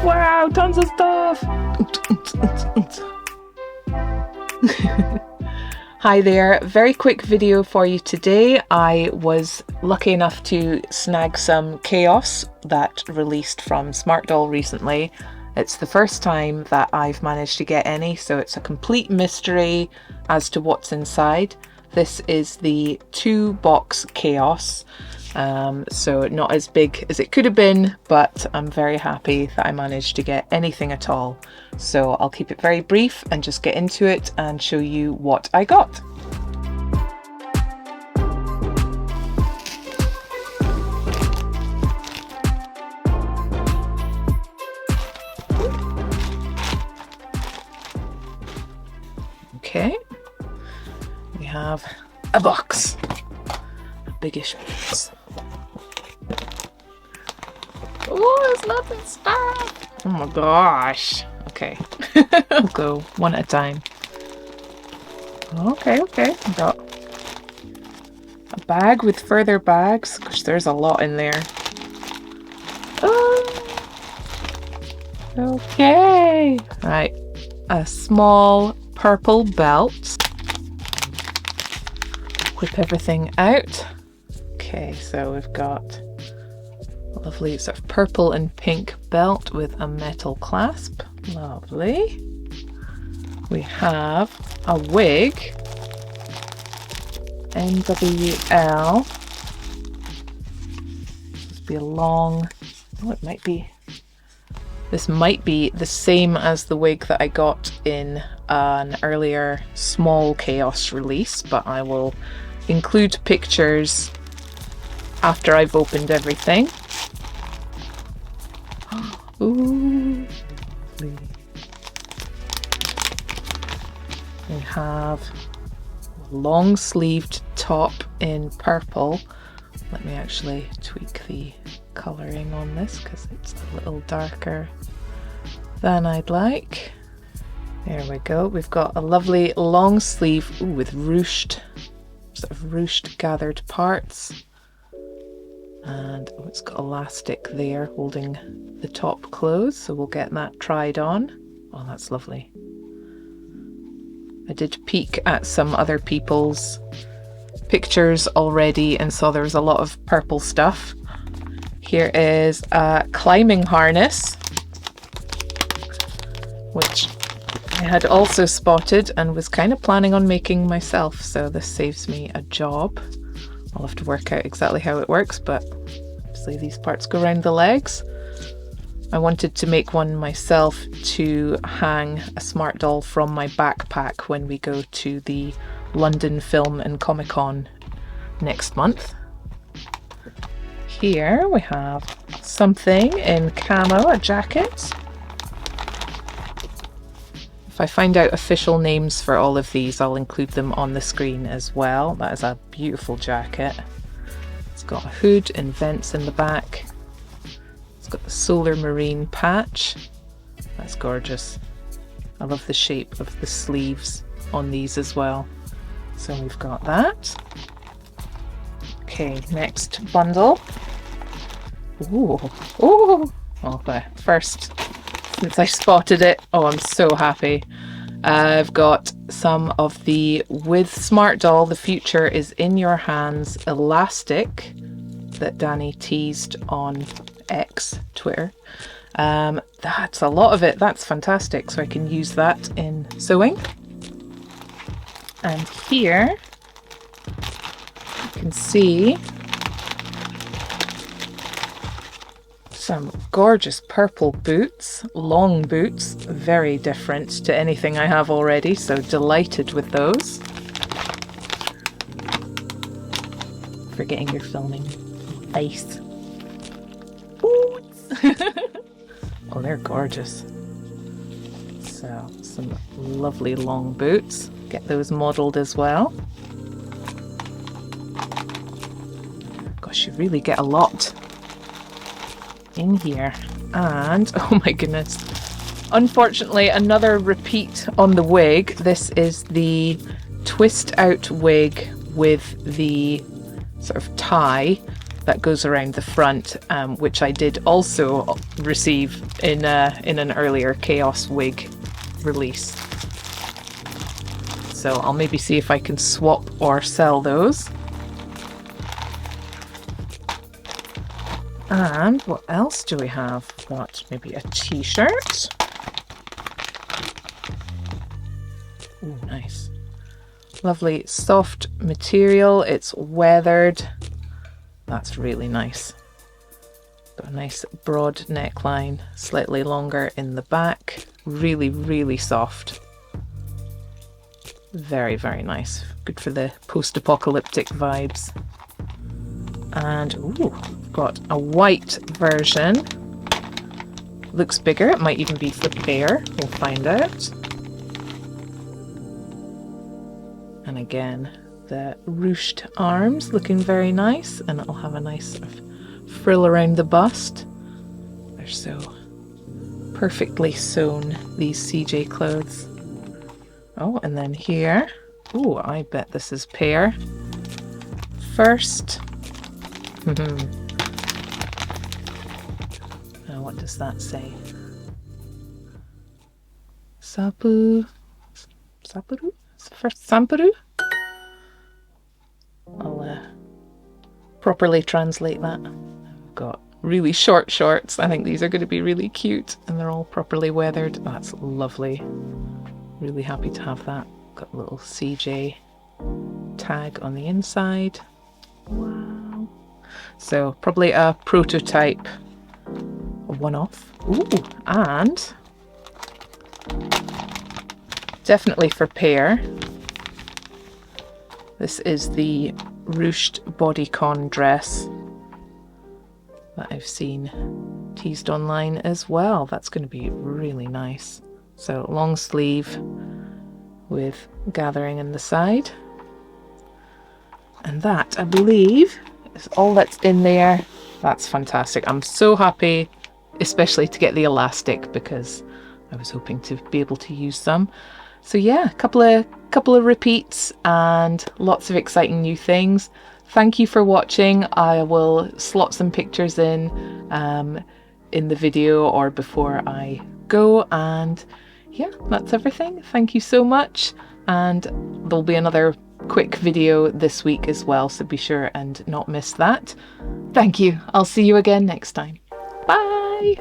Wow, tons of stuff! Hi there, very quick video for you today. I was lucky enough to snag some Chaos that released from SMARTDOLL recently. It's the first time that I've managed to get any, so it's a complete mystery as to what's inside. This is the 2-box Chaos. So not as big as it could have been, but I'm very happy that I managed to get anything at all. So I'll keep it very brief and just get into it and show you what I got. Okay, we have a box, a biggish box. Oh, it's lots of stuff! Oh my gosh! Okay, I'll go one at a time. Okay, we got a bag with further bags. Gosh, there's a lot in there. Oh, okay, right, a small purple belt. Whip everything out. Okay, so we've got a lovely sort of purple and pink belt with a metal clasp. Lovely. We have a wig. NWL. This must be a long... Oh, it might be... This might be the same as the wig that I got in an earlier small Chaos release, but I will include pictures after I've opened everything. Ooh, lovely. We have a long-sleeved top in purple. Let me actually tweak the colouring on this because it's a little darker than I'd like. There we go. We've got a lovely long sleeve with ruched, sort of ruched gathered parts. And oh, it's got elastic there holding the top closed, so we'll get that tried on. Oh, that's lovely. I did peek at some other people's pictures already and saw there was a lot of purple stuff. Here is a climbing harness, which I had also spotted and was kind of planning on making myself, so this saves me a job. I'll have to work out exactly how it works, but obviously these parts go around the legs. I wanted to make one myself to hang a SMARTDOLL from my backpack when we go to the London Film and Comic Con next month. Here we have something in camo, a jacket. If I find out official names for all of these, I'll include them on the screen as well. That is a beautiful jacket. It's got a hood and vents in the back. It's got the solar marine patch. That's gorgeous. I love the shape of the sleeves on these as well. So we've got that. Okay, next bundle. Ooh, ooh. Okay, first, since I spotted it, oh, I'm so happy. I've got some of the With SMARTDOLL, the future is in your hands elastic that Danny teased on X, Twitter. That's a lot of it. That's fantastic. So I can use that in sewing. And here you can see some gorgeous purple boots, long boots, very different to anything I have already, so delighted with those. Forgetting you're filming. Ice. Boots! Oh, they're gorgeous. So, some lovely long boots. Get those modelled as well. Gosh, you really get a lot in here. And oh my goodness, unfortunately, another repeat on the wig. This is the twist out wig with the sort of tie that goes around the front, which I did also receive in an earlier Chaos wig release. So I'll maybe see if I can swap or sell those. And what else do we have? What, maybe a t-shirt? Ooh, nice. Lovely soft material. It's weathered. That's really nice. Got a nice broad neckline, slightly longer in the back. Really, really soft. Very, very nice. Good for the post-apocalyptic vibes. And ooh, got a white version. Looks bigger. It might even be for Bear. We'll find out. And again, the ruched arms looking very nice, and it'll have a nice sort of frill around the bust. They're so perfectly sewn, these CJ clothes. Oh, and then here. Oh, I bet this is Pear. First. Now, what does that say? Sapuru? First Sampuru? I'll properly translate that. I've got really short shorts. I think these are going to be really cute, and they're all properly weathered. That's lovely. Really happy to have that. Got a little CJ tag on the inside. Wow. So probably a prototype, a one-off. Ooh, and definitely for Pear. This is the ruched bodycon dress that I've seen teased online as well. That's going to be really nice. So long sleeve with gathering in the side. And that, I believe, is all that's in there. That's fantastic. I'm so happy, especially to get the elastic, because I was hoping to be able to use some. So yeah, a couple of repeats and lots of exciting new things. Thank you for watching. I will slot some pictures in the video or before I go, and yeah, that's everything. Thank you so much, and there'll be another quick video this week as well, so be sure and not miss that. Thank you. I'll see you again next time. Bye.